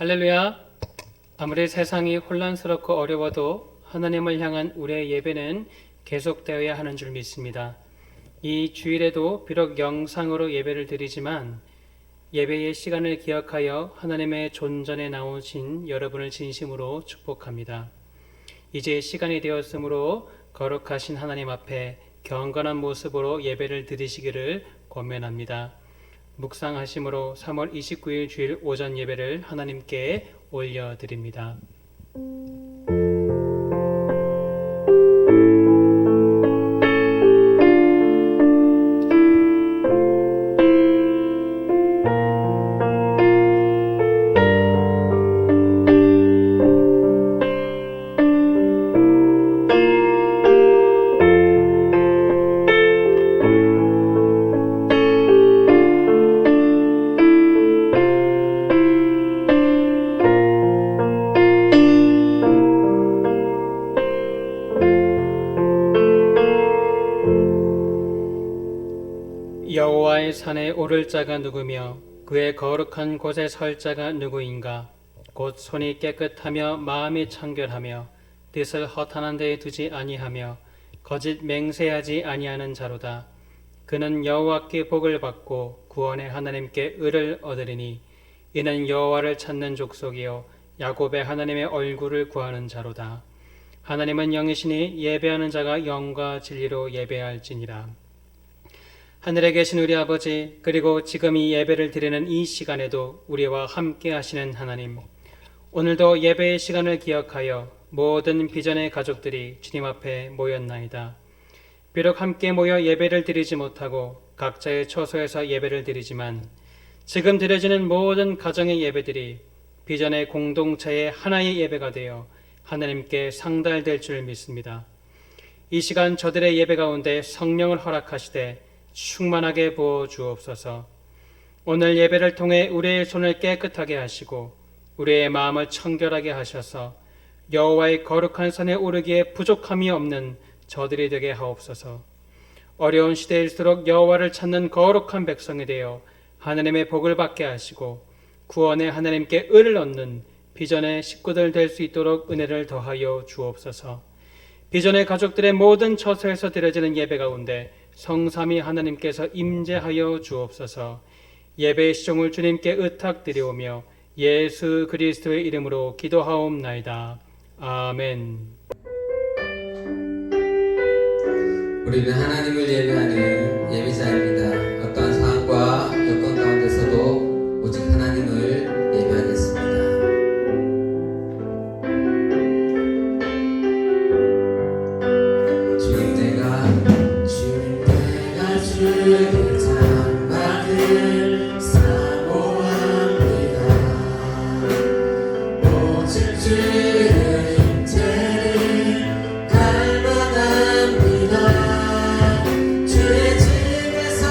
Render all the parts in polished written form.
할렐루야! 아무리 세상이 혼란스럽고 어려워도 하나님을 향한 우리의 예배는 계속되어야 하는 줄 믿습니다. 이 주일에도 비록 영상으로 예배를 드리지만 예배의 시간을 기억하여 하나님의 존전에 나오신 여러분을 진심으로 축복합니다. 이제 시간이 되었으므로 거룩하신 하나님 앞에 경건한 모습으로 예배를 드리시기를 권면합니다. 묵상하심으로 3월 29일 주일 오전 예배를 하나님께 올려드립니다. 여호와의 산에 오를 자가 누구며 그의 거룩한 곳에 설 자가 누구인가? 곧 손이 깨끗하며 마음이 청결하며 뜻을 허탄한 데에 두지 아니하며 거짓 맹세하지 아니하는 자로다. 그는 여호와께 복을 받고 구원의 하나님께 의를 얻으리니 이는 여호와를 찾는 족속이요 야곱의 하나님의 얼굴을 구하는 자로다. 하나님은 영이시니 예배하는 자가 영과 진리로 예배할지니라. 하늘에 계신 우리 아버지, 그리고 지금 이 예배를 드리는 이 시간에도 우리와 함께 하시는 하나님, 오늘도 예배의 시간을 기억하여 모든 비전의 가족들이 주님 앞에 모였나이다. 비록 함께 모여 예배를 드리지 못하고 각자의 처소에서 예배를 드리지만 지금 드려지는 모든 가정의 예배들이 비전의 공동체의 하나의 예배가 되어 하나님께 상달될 줄 믿습니다. 이 시간 저들의 예배 가운데 성령을 허락하시되 충만하게 부어 주옵소서. 오늘 예배를 통해 우리의 손을 깨끗하게 하시고 우리의 마음을 청결하게 하셔서 여호와의 거룩한 산에 오르기에 부족함이 없는 저들이 되게 하옵소서. 어려운 시대일수록 여호와를 찾는 거룩한 백성이 되어 하나님의 복을 받게 하시고 구원의 하나님께 의를 얻는 비전의 식구들 될 수 있도록 은혜를 더하여 주옵소서. 비전의 가족들의 모든 처소에서 드려지는 예배 가운데 성삼위 하나님께서 임재하여 주옵소서. 예배의 시종을 주님께 의탁드리오며 예수 그리스도의 이름으로 기도하옵나이다. 아멘. 우리는 하나님을 예배하는 예배자입니다. 어떠한 상황과 여건 가운데서도 오직 하나님을 예배하겠습니다. 주의 장막을 사모합니다. 오직 주의 임재를 갈망합니다. 주의 집에서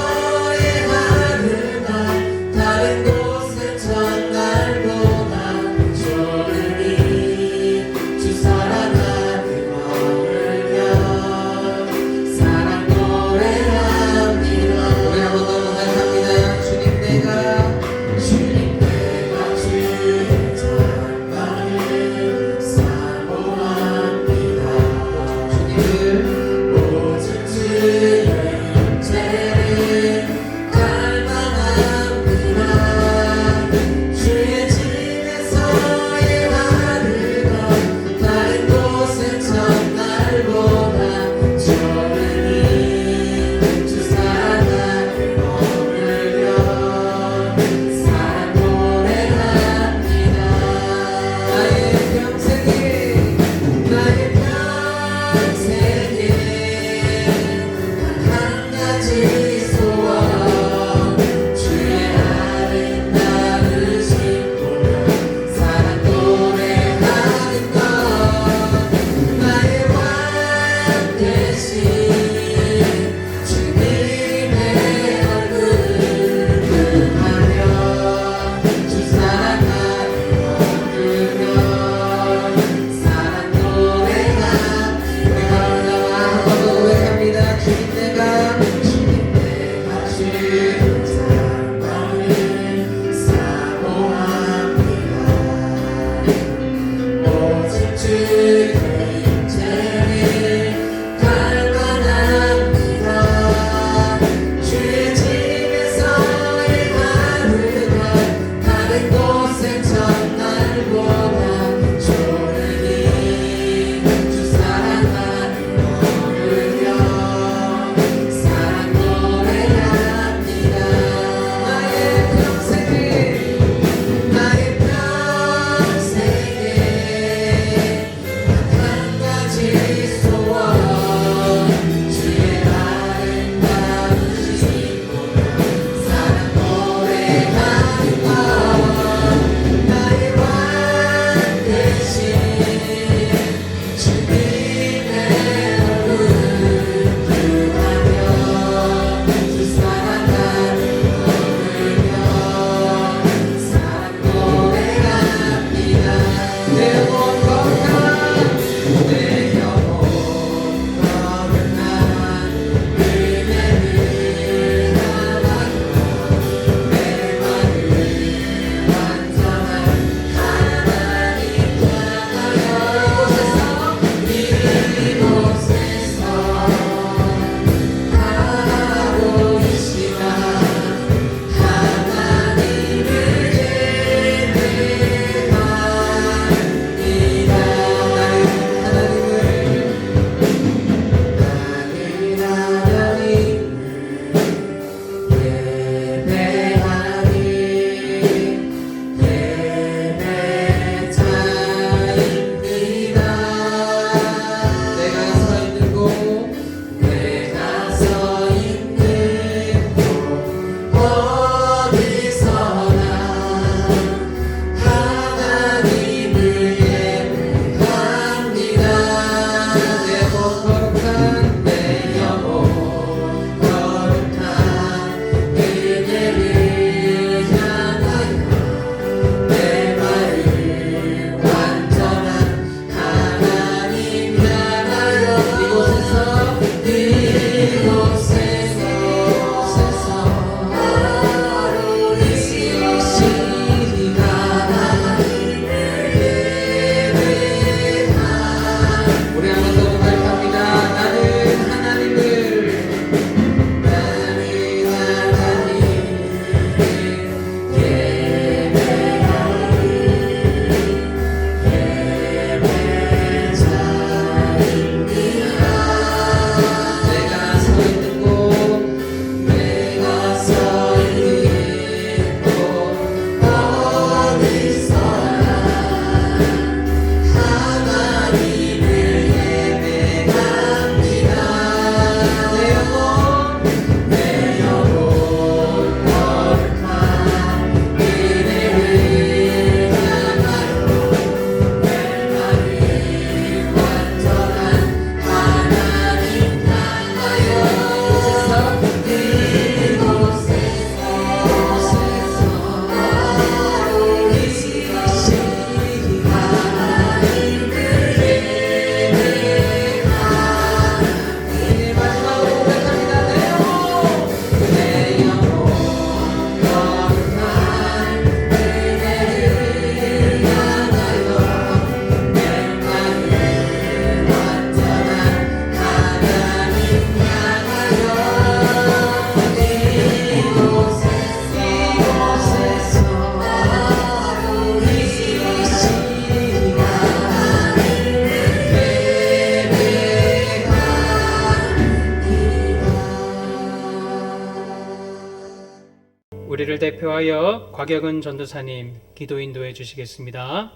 대표하여 곽혁은 전도사님 기도 인도해 주시겠습니다.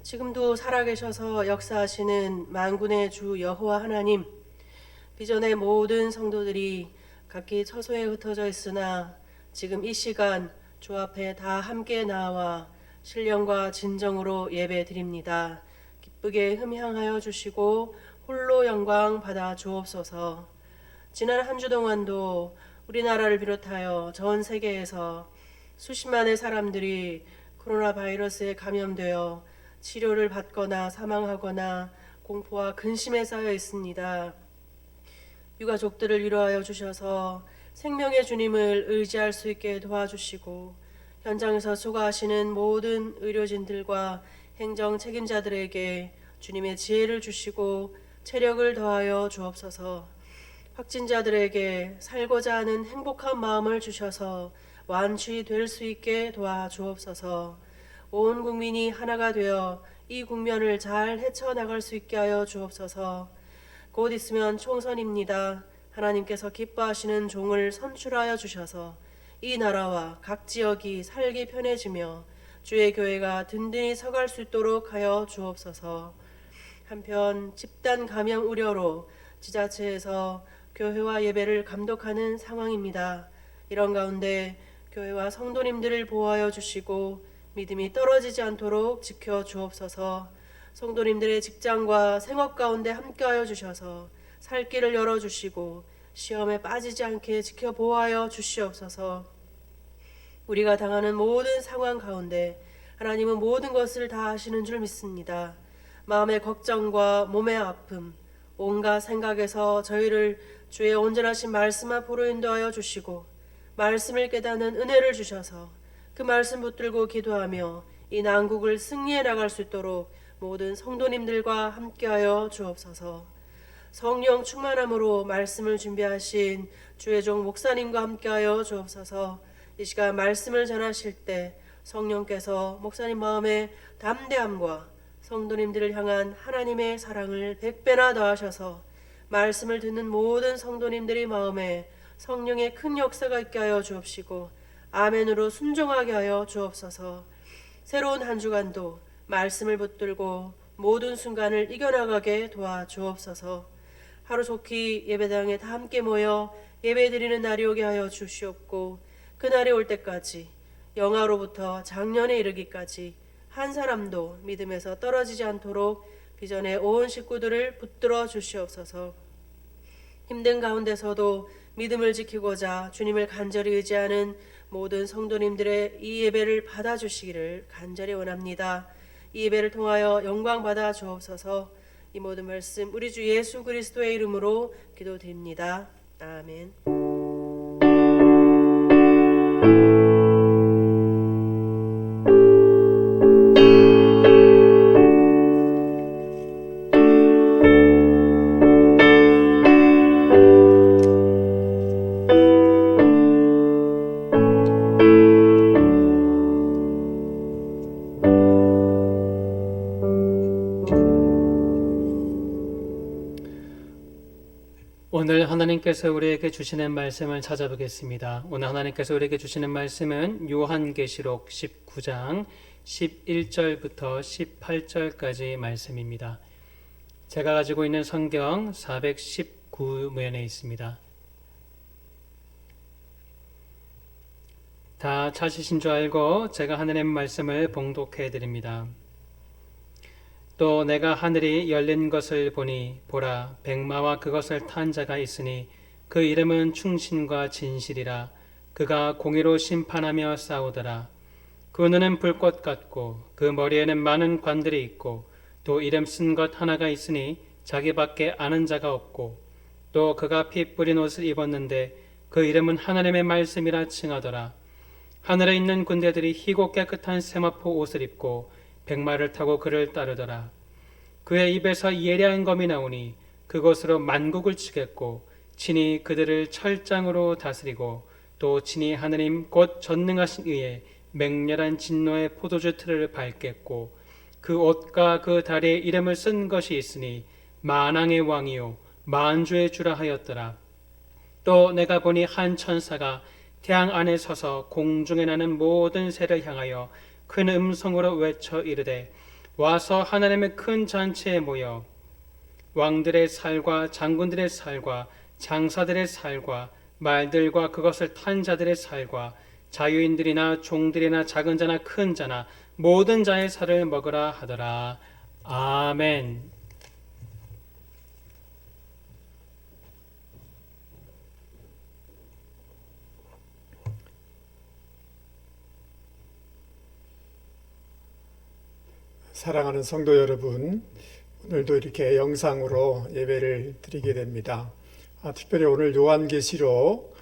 지금도 살아계셔서 역사하시는 만군의 주 여호와 하나님, 비전의 모든 성도들이 각기 처소에 흩어져 있으나 지금 이 시간 주 앞에 다 함께 나와 신령과 진정으로 예배 드립니다. 기쁘게 흠향하여 주시고 홀로 영광 받아 주옵소서. 지난 한 주 동안도 우리나라를 비롯하여 전 세계에서 수십만의 사람들이 코로나 바이러스에 감염되어 치료를 받거나 사망하거나 공포와 근심에 쌓여 있습니다. 유가족들을 위로하여 주셔서 생명의 주님을 의지할 수 있게 도와주시고 현장에서 수고하시는 모든 의료진들과 행정 책임자들에게 주님의 지혜를 주시고 체력을 더하여 주옵소서. 확진자들에게 살고자 하는 행복한 마음을 주셔서 완치될 수 있게 도와주옵소서. 온 국민이 하나가 되어 이 국면을 잘 헤쳐나갈 수 있게 하여 주옵소서. 곧 있으면 총선입니다. 하나님께서 기뻐하시는 종을 선출하여 주셔서 이 나라와 각 지역이 살기 편해지며 주의 교회가 든든히 서갈 수 있도록 하여 주옵소서. 한편 집단 감염 우려로 지자체에서 교회와 예배를 감독하는 상황입니다. 이런 가운데 교회와 성도님들을 보호하여 주시고 믿음이 떨어지지 않도록 지켜 주옵소서. 성도님들의 직장과 생업 가운데 함께하여 주셔서 살 길을 열어주시고 시험에 빠지지 않게 지켜 보호하여 주시옵소서. 우리가 당하는 모든 상황 가운데 하나님은 모든 것을 다 아시는 줄 믿습니다. 마음의 걱정과 몸의 아픔, 온갖 생각에서 저희를 주의 온전하신 말씀 앞으로 인도하여 주시고 말씀을 깨닫는 은혜를 주셔서 그 말씀 붙들고 기도하며 이 난국을 승리해 나갈 수 있도록 모든 성도님들과 함께하여 주옵소서. 성령 충만함으로 말씀을 준비하신 주의 종 목사님과 함께하여 주옵소서. 이 시간 말씀을 전하실 때 성령께서 목사님 마음에 담대함과 성도님들을 향한 하나님의 사랑을 100배나 더하셔서 말씀을 듣는 모든 성도님들의 마음에 성령의 큰 역사가 있게 하여 주옵시고 아멘으로 순종하게 하여 주옵소서. 새로운 한 주간도 말씀을 붙들고 모든 순간을 이겨나가게 도와주옵소서. 하루 좋기 예배당에 다 함께 모여 예배드리는 날이 오게 하여 주시옵고 그날이 올 때까지 영하로부터 작년에 이르기까지 한 사람도 믿음에서 떨어지지 않도록 비전의 온 식구들을 붙들어 주시옵소서. 힘든 가운데서도 믿음을 지키고자 주님을 간절히 의지하는 모든 성도님들의 이 예배를 받아주시기를 간절히 원합니다. 이 예배를 통하여 영광 받아 주옵소서. 이 모든 말씀 우리 주 예수 그리스도의 이름으로 기도드립니다. 아멘. 오늘 하나님께서 우리에게 주시는 말씀을 찾아보겠습니다. 오늘 하나님께서 우리에게 주시는 말씀은 요한계시록 19장 11절부터 18절까지 말씀입니다. 제가 가지고 있는 성경 419면에 있습니다. 다 찾으신 줄 알고 제가 하나님의 말씀을 봉독해 드립니다. 또 내가 하늘이 열린 것을 보니 보라 백마와 그것을 탄 자가 있으니 그 이름은 충신과 진실이라. 그가 공의로 심판하며 싸우더라. 그 눈은 불꽃 같고 그 머리에는 많은 관들이 있고 또 이름 쓴 것 하나가 있으니 자기밖에 아는 자가 없고 또 그가 피 뿌린 옷을 입었는데 그 이름은 하나님의 말씀이라 칭하더라. 하늘에 있는 군대들이 희고 깨끗한 세마포 옷을 입고 백마를 타고 그를 따르더라. 그의 입에서 예리한 검이 나오니 그것으로 만국을 치겠고 친히 그들을 철장으로 다스리고 또 친히 하느님 곧 전능하신 이의 맹렬한 진노의 포도주 틀을 밟겠고 그 옷과 그 다리에 이름을 쓴 것이 있으니 만왕의 왕이요 만주의 주라 하였더라. 또 내가 보니 한 천사가 태양 안에 서서 공중에 나는 모든 새를 향하여 큰 음성으로 외쳐 이르되 와서 하나님의 큰 잔치에 모여 왕들의 살과 장군들의 살과 장사들의 살과 말들과 그것을 탄 자들의 살과 자유인들이나 종들이나 작은 자나 큰 자나 모든 자의 살을 먹으라 하더라. 아멘. 사랑하는 성도 여러분, 오늘도 이렇게 영상으로 예배를 드리게 됩니다. 특별히 오늘 요한계시록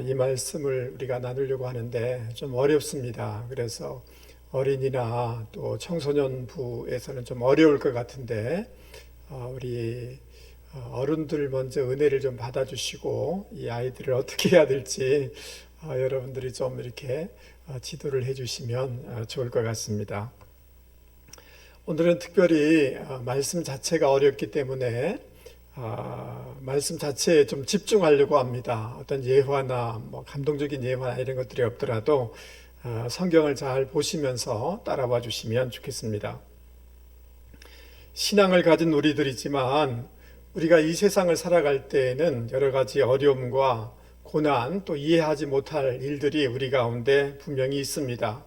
이 말씀을 우리가 나누려고 하는데 좀 어렵습니다. 그래서 어린이나 또 청소년부에서는 좀 어려울 것 같은데 우리 어른들 먼저 은혜를 좀 받아주시고 이 아이들을 어떻게 해야 될지 여러분들이 좀 이렇게 지도를 해주시면 좋을 것 같습니다. 오늘은 특별히 말씀 자체가 어렵기 때문에 말씀 자체에 좀 집중하려고 합니다. 어떤 예화나 감동적인 예화나 이런 것들이 없더라도 성경을 잘 보시면서 따라와 주시면 좋겠습니다. 신앙을 가진 우리들이지만 우리가 이 세상을 살아갈 때에는 여러 가지 어려움과 고난 또 이해하지 못할 일들이 우리 가운데 분명히 있습니다.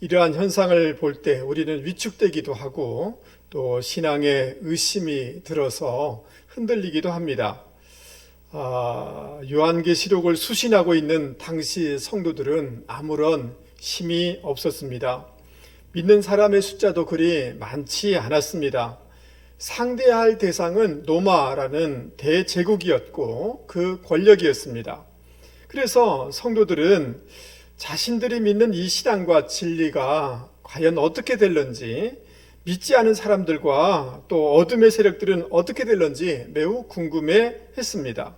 이러한 현상을 볼 때 우리는 위축되기도 하고 또 신앙에 의심이 들어서 흔들리기도 합니다. 요한계시록을 수신하고 있는 당시 성도들은 아무런 힘이 없었습니다. 믿는 사람의 숫자도 그리 많지 않았습니다. 상대할 대상은 로마라는 대제국이었고 그 권력이었습니다. 그래서 성도들은 자신들이 믿는 이 신앙과 진리가 과연 어떻게 될런지, 믿지 않은 사람들과 또 어둠의 세력들은 어떻게 될런지 매우 궁금해 했습니다.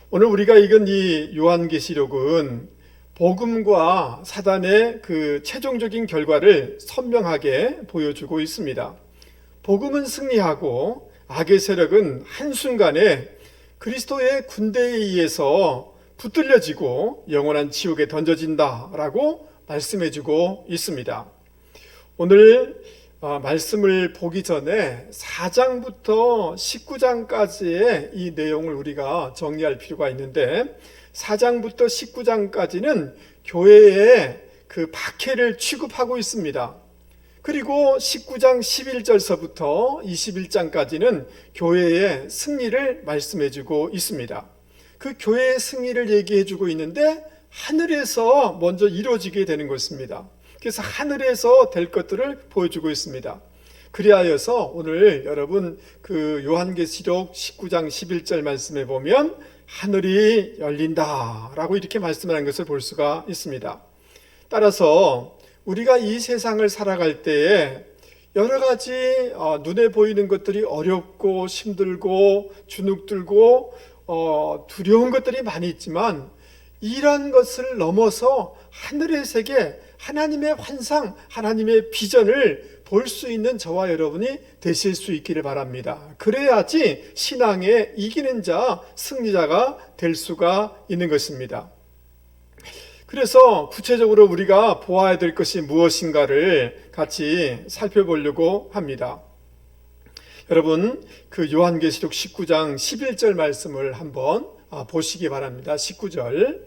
오늘 우리가 읽은 이 요한계시록은 복음과 사단의 그 최종적인 결과를 선명하게 보여주고 있습니다. 복음은 승리하고 악의 세력은 한순간에 그리스도의 군대에 의해서 붙들려지고 영원한 지옥에 던져진다라고 말씀해주고 있습니다. 오늘 말씀을 보기 전에 4장부터 19장까지의 이 내용을 우리가 정리할 필요가 있는데 4장부터 19장까지는 교회의 그 박해를 취급하고 있습니다. 그리고 19장 11절서부터 21장까지는 교회의 승리를 말씀해주고 있습니다. 그 교회의 승리를 얘기해주고 있는데 하늘에서 먼저 이루어지게 되는 것입니다. 그래서 하늘에서 될 것들을 보여주고 있습니다. 그리하여서 오늘 여러분 그 요한계시록 19장 11절 말씀에 보면 하늘이 열린다라고 이렇게 말씀하는 것을 볼 수가 있습니다. 따라서 우리가 이 세상을 살아갈 때에 여러 가지 눈에 보이는 것들이 어렵고 힘들고 주눅들고 두려운 것들이 많이 있지만 이런 것을 넘어서 하늘의 세계, 하나님의 환상, 하나님의 비전을 볼 수 있는 저와 여러분이 되실 수 있기를 바랍니다. 그래야지 신앙의 이기는 자, 승리자가 될 수가 있는 것입니다. 그래서 구체적으로 우리가 보아야 될 것이 무엇인가를 같이 살펴보려고 합니다. 여러분 그 요한계시록 19장 11절 말씀을 한번 보시기 바랍니다. 19절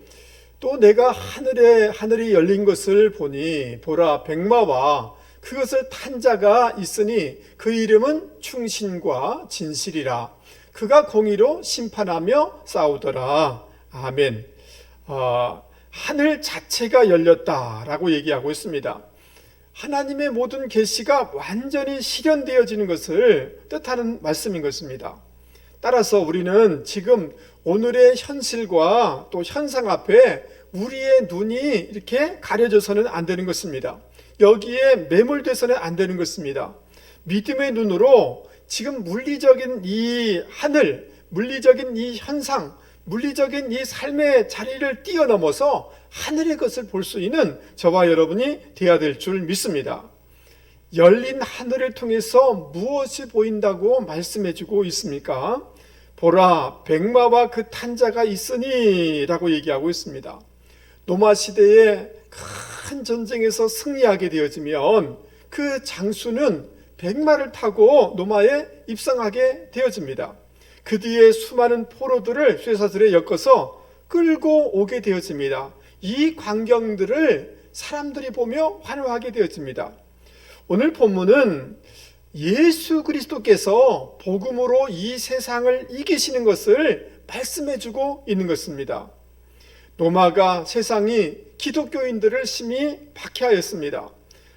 또 내가 하늘이 열린 것을 보니 보라 백마와 그것을 탄 자가 있으니 그 이름은 충신과 진실이라 그가 공의로 심판하며 싸우더라. 아멘. 하늘 자체가 열렸다라고 얘기하고 있습니다. 하나님의 모든 계시가 완전히 실현되어지는 것을 뜻하는 말씀인 것입니다. 따라서 우리는 지금 오늘의 현실과 또 현상 앞에 우리의 눈이 이렇게 가려져서는 안 되는 것입니다. 여기에 매몰돼서는 안 되는 것입니다. 믿음의 눈으로 지금 물리적인 이 하늘, 물리적인 이 현상, 물리적인 이 삶의 자리를 뛰어넘어서 하늘의 것을 볼 수 있는 저와 여러분이 되어야 될 줄 믿습니다. 열린 하늘을 통해서 무엇이 보인다고 말씀해주고 있습니까? 보라, 백마와 그 탄자가 있으니 라고 얘기하고 있습니다. 노마 시대에 큰 전쟁에서 승리하게 되어지면 그 장수는 백마를 타고 노마에 입성하게 되어집니다. 그 뒤에 수많은 포로들을 쇠사슬에 엮어서 끌고 오게 되어집니다. 이 광경들을 사람들이 보며 환호하게 되어집니다. 오늘 본문은 예수 그리스도께서 복음으로 이 세상을 이기시는 것을 말씀해주고 있는 것입니다. 노마가 세상이 기독교인들을 심히 박해하였습니다.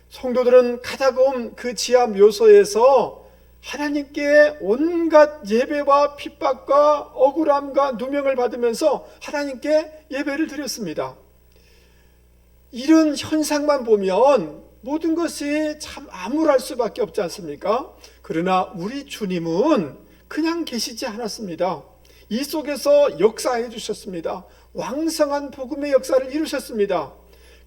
성도들은 가다가 그 지하 묘소에서 하나님께 온갖 예배와 핍박과 억울함과 누명을 받으면서 하나님께 예배를 드렸습니다. 이런 현상만 보면 모든 것이 참 암울할 수밖에 없지 않습니까? 그러나 우리 주님은 그냥 계시지 않았습니다. 이 속에서 역사해 주셨습니다. 왕성한 복음의 역사를 이루셨습니다.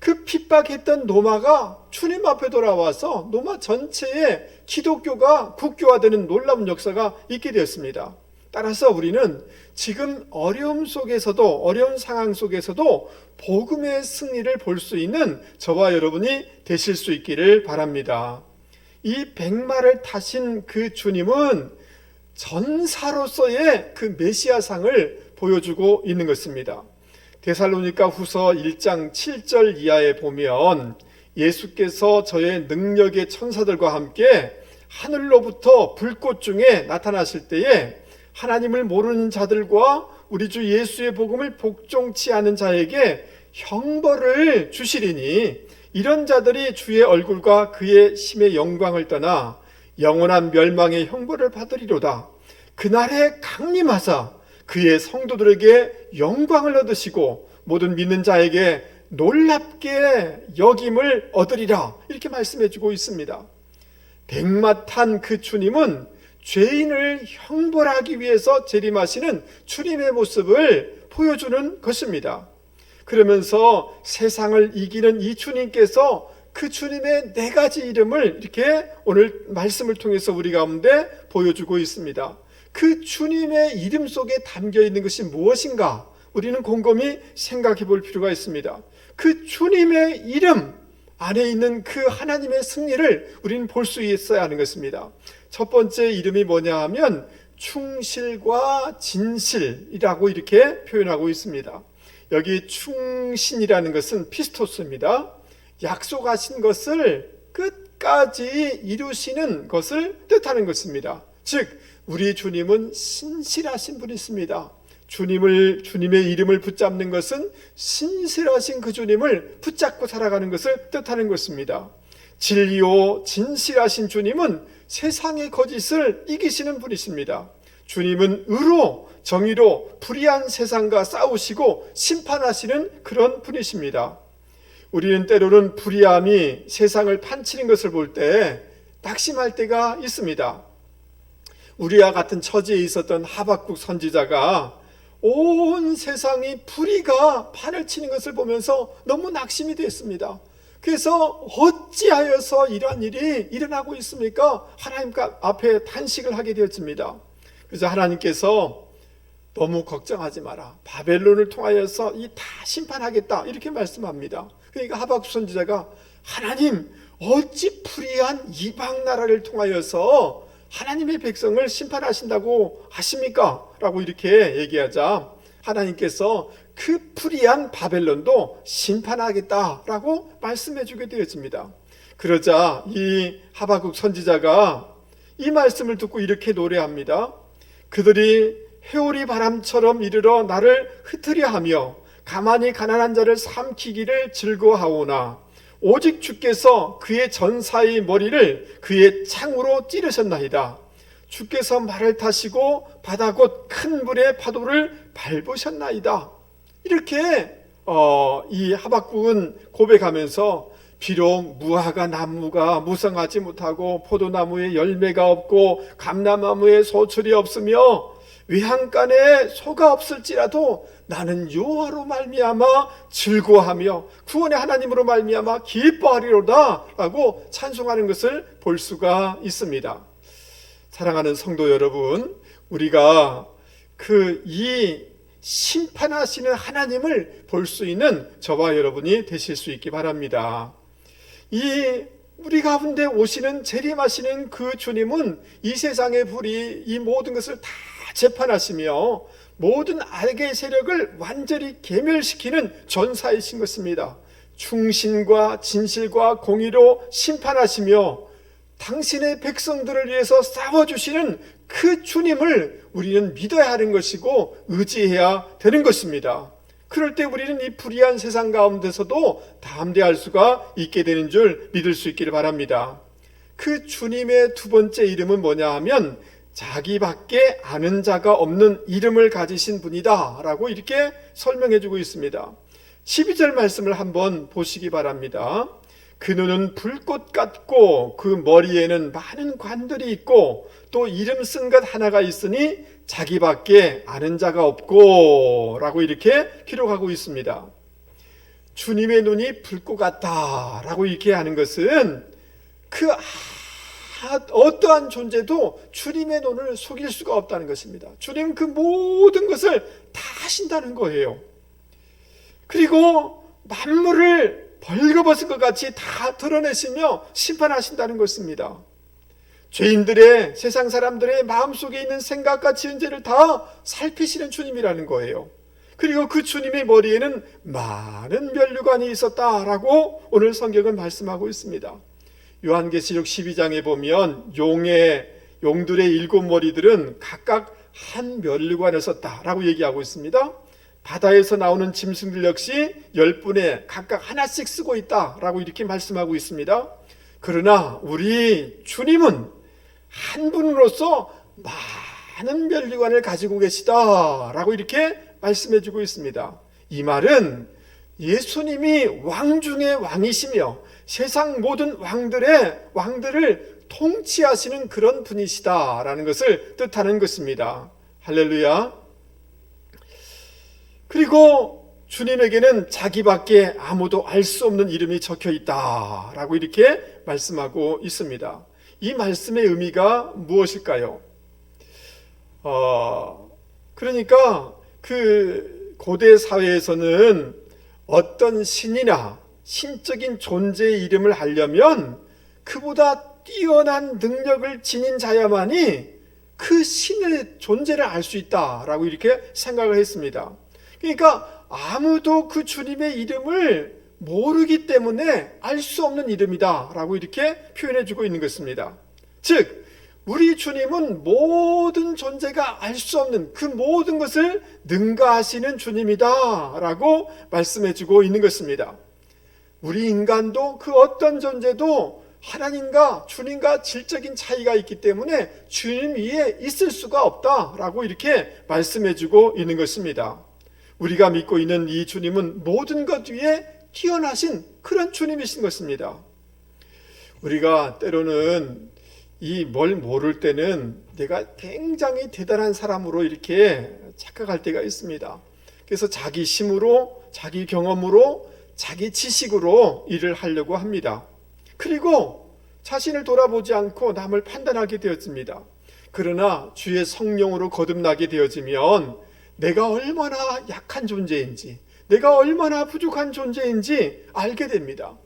그 핍박했던 노마가 주님 앞에 돌아와서 노마 전체에 기독교가 국교화되는 놀라운 역사가 있게 되었습니다. 따라서 우리는 지금 어려움 속에서도, 어려운 상황 속에서도 복음의 승리를 볼 수 있는 저와 여러분이 되실 수 있기를 바랍니다. 이 백마를 타신 그 주님은 전사로서의 그 메시아상을 보여주고 있는 것입니다. 데살로니가 후서 1장 7절 이하에 보면 예수께서 저의 능력의 천사들과 함께 하늘로부터 불꽃 중에 나타나실 때에 하나님을 모르는 자들과 우리 주 예수의 복음을 복종치 않은 자에게 형벌을 주시리니 이런 자들이 주의 얼굴과 그의 심의 영광을 떠나 영원한 멸망의 형벌을 받으리로다. 그날에 강림하사 그의 성도들에게 영광을 얻으시고 모든 믿는 자에게 놀랍게 여김을 얻으리라. 이렇게 말씀해 주고 있습니다. 백마 탄 그 주님은 죄인을 형벌하기 위해서 재림하시는 주님의 모습을 보여주는 것입니다. 그러면서 세상을 이기는 이 주님께서 그 주님의 4가지 이름을 이렇게 오늘 말씀을 통해서 우리 가운데 보여주고 있습니다. 그 주님의 이름 속에 담겨 있는 것이 무엇인가? 우리는 곰곰이 생각해 볼 필요가 있습니다. 그 주님의 이름 안에 있는 그 하나님의 승리를 우리는 볼 수 있어야 하는 것입니다. 첫 번째 이름이 뭐냐 하면 충실과 진실이라고 이렇게 표현하고 있습니다. 여기 충신이라는 것은 피스토스입니다. 약속하신 것을 끝까지 이루시는 것을 뜻하는 것입니다. 즉 우리 주님은 신실하신 분이십니다. 주님의 이름을 붙잡는 것은 신실하신 그 주님을 붙잡고 살아가는 것을 뜻하는 것입니다. 진리요 진실하신 주님은 세상의 거짓을 이기시는 분이십니다. 주님은 의로 정의로 불의한 세상과 싸우시고 심판하시는 그런 분이십니다. 우리는 때로는 불의함이 세상을 판치는 것을 볼 때 낙심할 때가 있습니다. 우리와 같은 처지에 있었던 하박국 선지자가 온 세상이 불의가 판을 치는 것을 보면서 너무 낙심이 됐습니다. 그래서 어찌하여서 이러한 일이 일어나고 있습니까? 하나님 앞에 탄식을 하게 되었습니다. 그래서 하나님께서 너무 걱정하지 마라. 바벨론을 통하여서 이 다 심판하겠다. 이렇게 말씀합니다. 그러니까 하박국 선지자가 하나님 어찌 불의한 이방 나라를 통하여서 하나님의 백성을 심판하신다고 하십니까? 라고 이렇게 얘기하자 하나님께서 그 불의한 바벨론도 심판하겠다라고 말씀해 주게 되어집니다. 그러자 이 하박국 선지자가 이 말씀을 듣고 이렇게 노래합니다. 그들이 회오리 바람처럼 이르러 나를 흩으려 하며 가만히 가난한 자를 삼키기를 즐거워하오나 오직 주께서 그의 전사의 머리를 그의 창으로 찌르셨나이다. 주께서 말을 타시고 바다 곧 큰 물의 파도를 밟으셨나이다. 이렇게 이 하박국은 고백하면서 비록 무화과 나무가 무성하지 못하고 포도나무에 열매가 없고 감람나무에 소출이 없으며 외양간에 소가 없을지라도 나는 여호와로 말미암아 즐거워하며 구원의 하나님으로 말미암아 기뻐하리로다 라고 찬송하는 것을 볼 수가 있습니다. 사랑하는 성도 여러분, 우리가 이 심판하시는 하나님을 볼 수 있는 저와 여러분이 되실 수 있기 바랍니다. 우리 가운데 오시는 재림하시는 그 주님은 이 세상의 불이 이 모든 것을 다 재판하시며 모든 악의 세력을 완전히 괴멸시키는 전사이신 것입니다. 충신과 진실과 공의로 심판하시며 당신의 백성들을 위해서 싸워주시는 그 주님을 우리는 믿어야 하는 것이고 의지해야 되는 것입니다. 그럴 때 우리는 이 불의한 세상 가운데서도 담대할 수가 있게 되는 줄 믿을 수 있기를 바랍니다. 그 주님의 두 번째 이름은 뭐냐 하면 자기밖에 아는 자가 없는 이름을 가지신 분이다 라고 이렇게 설명해 주고 있습니다. 12절 말씀을 한번 보시기 바랍니다. 그 눈은 불꽃 같고 그 머리에는 많은 관들이 있고 또 이름 쓴 것 하나가 있으니 자기밖에 아는 자가 없고 라고 이렇게 기록하고 있습니다. 주님의 눈이 불꽃 같다 라고 이렇게 하는 것은 어떠한 존재도 주님의 눈을 속일 수가 없다는 것입니다. 주님 그 모든 것을 다 하신다는 거예요. 그리고 만물을 벌거벗은 것 같이 다 드러내시며 심판하신다는 것입니다. 죄인들의, 세상 사람들의 마음속에 있는 생각과 지은 죄를 다 살피시는 주님이라는 거예요. 그리고 그 주님의 머리에는 많은 면류관이 있었다라고 오늘 성경은 말씀하고 있습니다. 요한계시록 12장에 보면 용들의 7머리들은 각각 한 면류관을 썼다라고 얘기하고 있습니다. 바다에서 나오는 짐승들 역시 10분에 각각 하나씩 쓰고 있다라고 이렇게 말씀하고 있습니다. 그러나 우리 주님은 한 분으로서 많은 면류관을 가지고 계시다라고 이렇게 말씀해 주고 있습니다. 이 말은 예수님이 왕 중의 왕이시며 세상 모든 왕들을 통치하시는 그런 분이시다라는 것을 뜻하는 것입니다. 할렐루야. 그리고 주님에게는 자기밖에 아무도 알 수 없는 이름이 적혀 있다라고 이렇게 말씀하고 있습니다. 이 말씀의 의미가 무엇일까요? 그러니까 그 고대 사회에서는 어떤 신이나 신적인 존재의 이름을 하려면 그보다 뛰어난 능력을 지닌 자야만이 그 신의 존재를 알 수 있다라고 이렇게 생각을 했습니다. 그러니까 아무도 그 주님의 이름을 모르기 때문에 알 수 없는 이름이다라고 이렇게 표현해 주고 있는 것입니다. 즉 우리 주님은 모든 존재가 알 수 없는 그 모든 것을 능가하시는 주님이다라고 말씀해 주고 있는 것입니다. 우리 인간도 그 어떤 존재도 하나님과 주님과 질적인 차이가 있기 때문에 주님 위에 있을 수가 없다라고 이렇게 말씀해 주고 있는 것입니다. 우리가 믿고 있는 이 주님은 모든 것 위에 뛰어나신 그런 주님이신 것입니다. 우리가 때로는 이 뭘 모를 때는 내가 굉장히 대단한 사람으로 이렇게 착각할 때가 있습니다. 그래서 자기 힘으로, 자기 경험으로, 자기 지식으로 일을 하려고 합니다. 그리고 자신을 돌아보지 않고 남을 판단하게 되어집니다. 그러나 주의 성령으로 거듭나게 되어지면 내가 얼마나 약한 존재인지, 내가 얼마나 부족한 존재인지 알게 됩니다.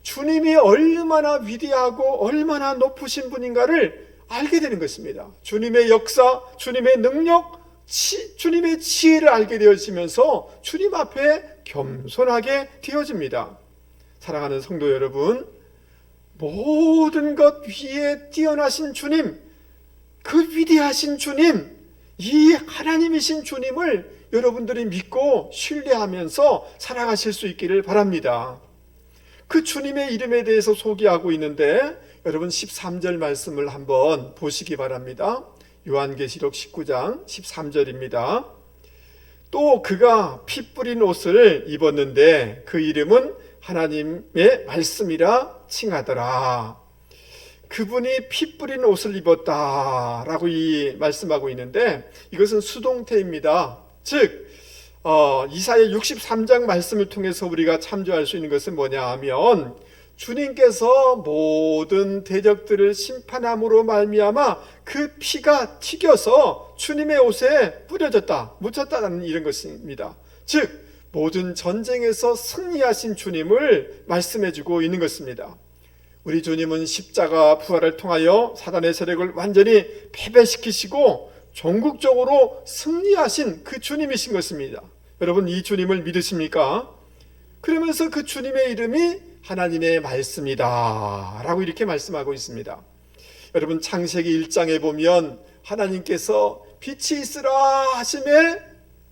주님이 얼마나 위대하고 얼마나 높으신 분인가를 알게 되는 것입니다. 주님의 역사, 주님의 능력, 주님의 지혜를 알게 되어지면서 주님 앞에 겸손하게 되어집니다. 사랑하는 성도 여러분, 모든 것 위에 뛰어나신 주님, 그 위대하신 주님, 이 하나님이신 주님을 여러분들이 믿고 신뢰하면서 살아가실 수 있기를 바랍니다. 그 주님의 이름에 대해서 소개하고 있는데 여러분 13절 말씀을 한번 보시기 바랍니다. 요한계시록 19장 13절입니다. 또 그가 피 뿌린 옷을 입었는데 그 이름은 하나님의 말씀이라 칭하더라. 그분이 피 뿌린 옷을 입었다라고 이 말씀하고 있는데 이것은 수동태입니다. 즉 이사야 63장 말씀을 통해서 우리가 참조할 수 있는 것은 뭐냐 하면 주님께서 모든 대적들을 심판함으로 말미암아 그 피가 튀겨서 주님의 옷에 뿌려졌다, 묻혔다는 이런 것입니다. 즉 모든 전쟁에서 승리하신 주님을 말씀해주고 있는 것입니다. 우리 주님은 십자가 부활을 통하여 사단의 세력을 완전히 패배시키시고 전국적으로 승리하신 그 주님이신 것입니다. 여러분 이 주님을 믿으십니까? 그러면서 그 주님의 이름이 하나님의 말씀이다 라고 이렇게 말씀하고 있습니다. 여러분 창세기 1장에 보면 하나님께서 빛이 있으라 하심에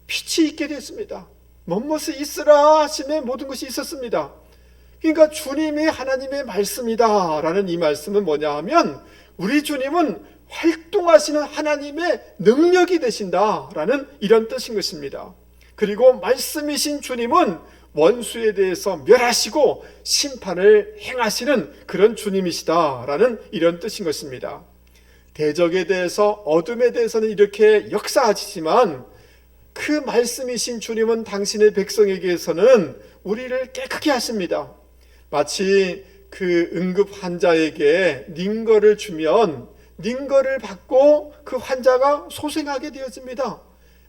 빛이 있게 됐습니다. 무엇이 있으라 하심에 모든 것이 있었습니다. 그러니까 주님이 하나님의 말씀이다 라는 이 말씀은 뭐냐 하면 우리 주님은 활동하시는 하나님의 능력이 되신다 라는 이런 뜻인 것입니다. 그리고 말씀이신 주님은 원수에 대해서 멸하시고 심판을 행하시는 그런 주님이시다 라는 이런 뜻인 것입니다. 대적에 대해서 어둠에 대해서는 이렇게 역사하시지만 그 말씀이신 주님은 당신의 백성에게서는 우리를 깨끗게 하십니다. 마치 그 응급 환자에게 링거를 주면 링거를 받고 그 환자가 소생하게 되어집니다.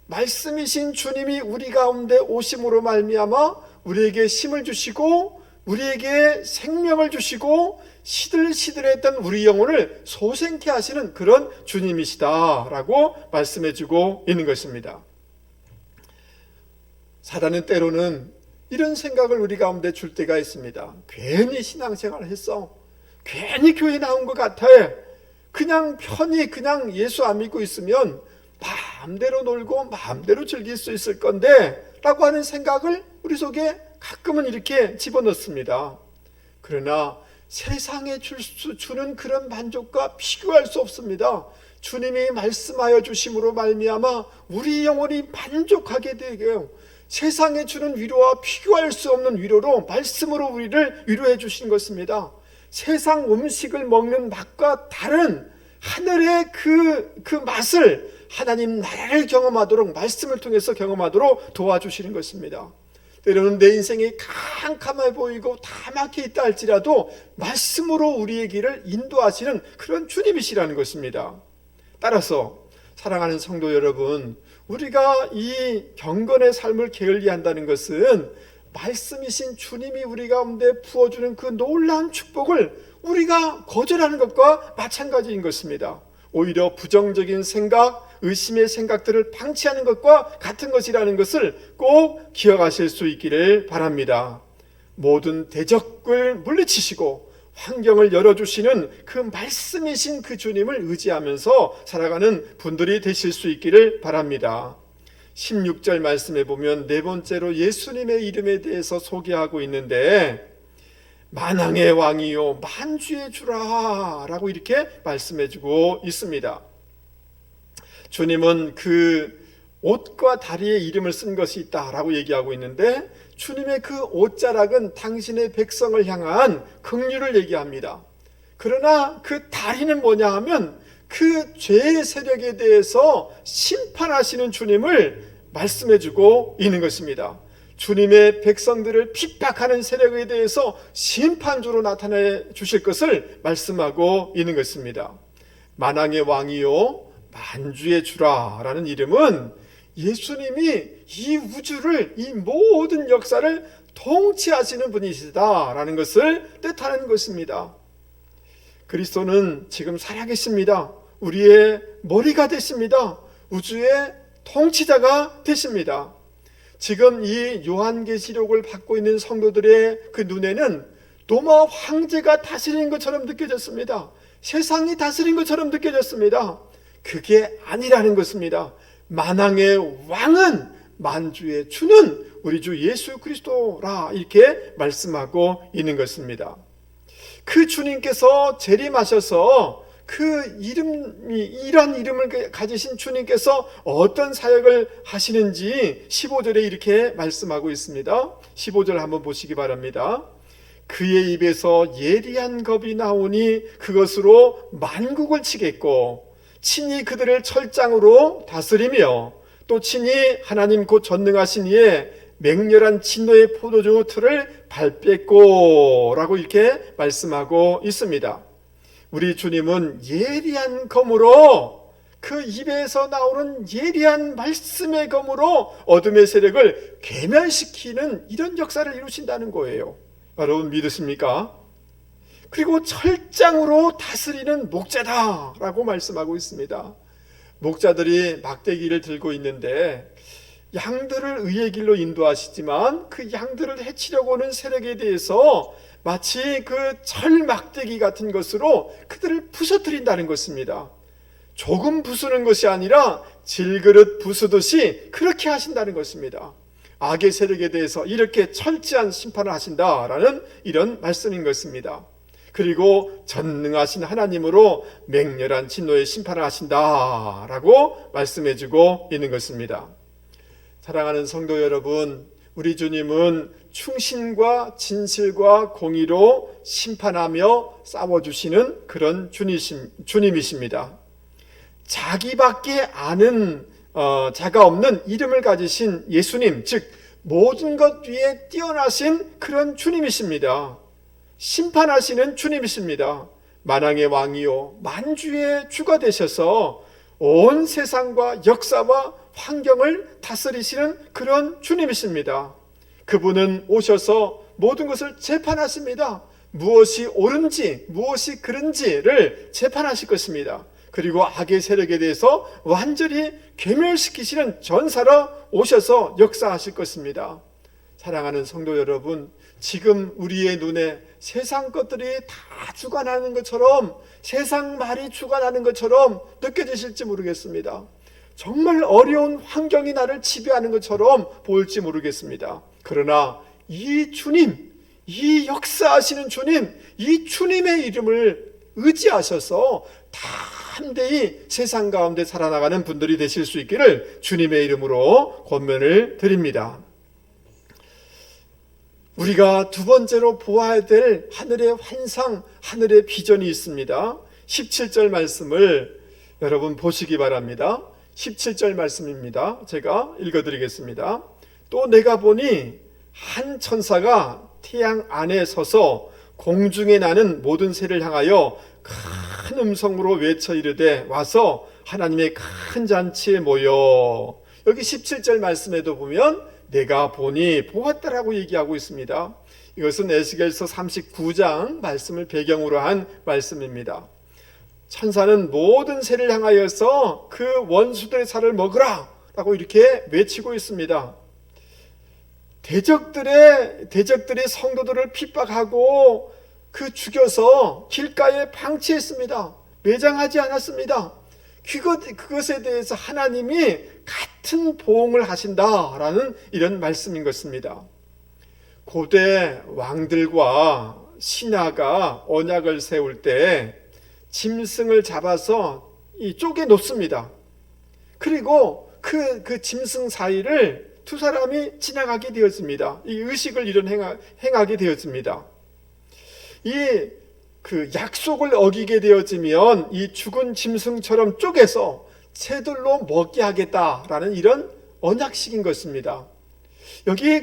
말씀이신 주님이 우리 가운데 오심으로 말미암아 우리에게 힘을 주시고 우리에게 생명을 주시고 시들시들했던 우리 영혼을 소생케 하시는 그런 주님이시다라고 말씀해주고 있는 것입니다. 사단은 때로는 이런 생각을 우리 가운데 줄 때가 있습니다. 괜히 신앙생활을 했어. 괜히 교회 나온 것 같아. 그냥 편히 그냥 예수 안 믿고 있으면 마음대로 놀고 마음대로 즐길 수 있을 건데 라고 하는 생각을 우리 속에 가끔은 이렇게 집어넣습니다. 그러나 세상에 주는 그런 만족과 비교할 수 없습니다. 주님이 말씀하여 주심으로 말미암아 우리 영혼이 만족하게 되게요. 세상에 주는 위로와 비교할 수 없는 위로로 말씀으로 우리를 위로해 주신 것입니다. 세상 음식을 먹는 맛과 다른 하늘의 그 맛을 하나님 나라를 경험하도록 말씀을 통해서 경험하도록 도와주시는 것입니다. 때로는 내 인생이 캄캄해 보이고 다 막혀 있다 할지라도 말씀으로 우리의 길을 인도하시는 그런 주님이시라는 것입니다. 따라서 사랑하는 성도 여러분, 우리가 이 경건의 삶을 게을리한다는 것은 말씀이신 주님이 우리 가운데 부어주는 그 놀라운 축복을 우리가 거절하는 것과 마찬가지인 것입니다. 오히려 부정적인 생각, 의심의 생각들을 방치하는 것과 같은 것이라는 것을 꼭 기억하실 수 있기를 바랍니다. 모든 대적을 물리치시고 환경을 열어주시는 그 말씀이신 그 주님을 의지하면서 살아가는 분들이 되실 수 있기를 바랍니다. 16절 말씀에 보면 네 번째로 예수님의 이름에 대해서 소개하고 있는데 만왕의 왕이요 만주의 주라 라고 이렇게 말씀해주고 있습니다. 주님은 그 옷과 다리에 이름을 쓴 것이 있다라고 얘기하고 있는데 주님의 그 옷자락은 당신의 백성을 향한 긍휼을 얘기합니다. 그러나 그 다리는 뭐냐 하면 그 죄의 세력에 대해서 심판하시는 주님을 말씀해주고 있는 것입니다. 주님의 백성들을 핍박하는 세력에 대해서 심판주로 나타내 주실 것을 말씀하고 있는 것입니다. 만왕의 왕이요 만주의 주라라는 이름은 예수님이 이 우주를, 이 모든 역사를 통치하시는 분이시다라는 것을 뜻하는 것입니다. 그리스도는 지금 살아계십니다. 우리의 머리가 되십니다. 우주의 통치자가 되십니다. 지금 이 요한계시록을 받고 있는 성도들의 그 눈에는 로마 황제가 다스리는 것처럼 느껴졌습니다. 세상이 다스린 것처럼 느껴졌습니다. 그게 아니라는 것입니다. 만왕의 왕은 만주의 주는 우리 주 예수 그리스도라 이렇게 말씀하고 있는 것입니다. 그 주님께서 재림하셔서 그 이름이 이런 이름을 가지신 주님께서 어떤 사역을 하시는지 15절에 이렇게 말씀하고 있습니다. 15절 한번 보시기 바랍니다. 그의 입에서 예리한 겁이 나오니 그것으로 만국을 치겠고 친히 그들을 철장으로 다스리며 또 친히 하나님 곧 전능하신 이의 맹렬한 진노의 포도주 틀을 밟겠고 라고 이렇게 말씀하고 있습니다. 우리 주님은 예리한 검으로, 그 입에서 나오는 예리한 말씀의 검으로 어둠의 세력을 괴멸시키는 이런 역사를 이루신다는 거예요. 여러분 믿으십니까? 그리고 철장으로 다스리는 목자다라고 말씀하고 있습니다. 목자들이 막대기를 들고 있는데 양들을 의의 길로 인도하시지만 그 양들을 해치려고 오는 세력에 대해서 마치 그 철 막대기 같은 것으로 그들을 부서뜨린다는 것입니다. 조금 부수는 것이 아니라 질그릇 부수듯이 그렇게 하신다는 것입니다. 악의 세력에 대해서 이렇게 철저한 심판을 하신다라는 이런 말씀인 것입니다. 그리고 전능하신 하나님으로 맹렬한 진노의 심판을 하신다라고 말씀해주고 있는 것입니다. 사랑하는 성도 여러분, 우리 주님은 충신과 진실과 공의로 심판하며 싸워주시는 그런 주님이십니다. 자기밖에 아는 자가 없는 이름을 가지신 예수님, 즉 모든 것 위에 뛰어나신 그런 주님이십니다. 심판하시는 주님이십니다. 만왕의 왕이요 만주의 주가 되셔서 온 세상과 역사와 환경을 다스리시는 그런 주님이십니다. 그분은 오셔서 모든 것을 재판하십니다. 무엇이 옳은지 무엇이 그른지를 재판하실 것입니다. 그리고 악의 세력에 대해서 완전히 괴멸시키시는 전사로 오셔서 역사하실 것입니다. 사랑하는 성도 여러분, 지금 우리의 눈에 세상 것들이 다 주관하는 것처럼, 세상 말이 주관하는 것처럼 느껴지실지 모르겠습니다. 정말 어려운 환경이 나를 지배하는 것처럼 보일지 모르겠습니다. 그러나 이 주님, 이 역사하시는 주님, 이 주님의 이름을 의지하셔서 담대히 세상 가운데 살아나가는 분들이 되실 수 있기를 주님의 이름으로 권면을 드립니다. 우리가 두 번째로 보아야 될 하늘의 환상, 하늘의 비전이 있습니다. 17절 말씀을 여러분 보시기 바랍니다. 17절 말씀입니다. 제가 읽어드리겠습니다. 또 내가 보니 한 천사가 태양 안에 서서 공중에 나는 모든 새를 향하여 큰 음성으로 외쳐 이르되 와서 하나님의 큰 잔치에 모여. 여기 17절 말씀에도 보면 내가 보니 보았다라고 얘기하고 있습니다. 이것은 에스겔서 39장 말씀을 배경으로 한 말씀입니다. 천사는 모든 새를 향하여서 그 원수들의 살을 먹으라 라고 이렇게 외치고 있습니다. 대적들이 성도들을 핍박하고 그 죽여서 길가에 방치했습니다. 매장하지 않았습니다. 그것에 대해서 하나님이 같은 보응을 하신다라는 이런 말씀인 것입니다. 고대 왕들과 신하가 언약을 세울 때 짐승을 잡아서 쪼개 놓습니다. 그리고 그 짐승 사이를 두 사람이 지나가게 되었습니다. 이 의식을 이런 행하게 되었습니다. 그 약속을 어기게 되어지면 이 죽은 짐승처럼 쪼개서 새들로 먹게 하겠다라는 이런 언약식인 것입니다. 여기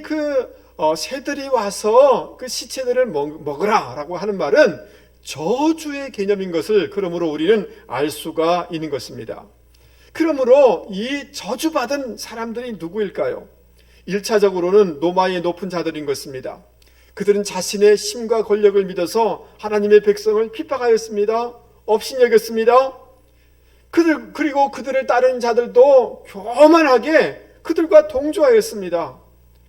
새들이 와서 그 시체들을 먹으라라고 하는 말은 저주의 개념인 것을 그러므로 우리는 알 수가 있는 것입니다. 그러므로 이 저주받은 사람들이 누구일까요? 1차적으로는 로마의 높은 자들인 것입니다. 그들은 자신의 힘과 권력을 믿어서 하나님의 백성을 핍박하였습니다. 업신여겼습니다. 그리고 그들을 따르는 자들도 교만하게 그들과 동조하였습니다.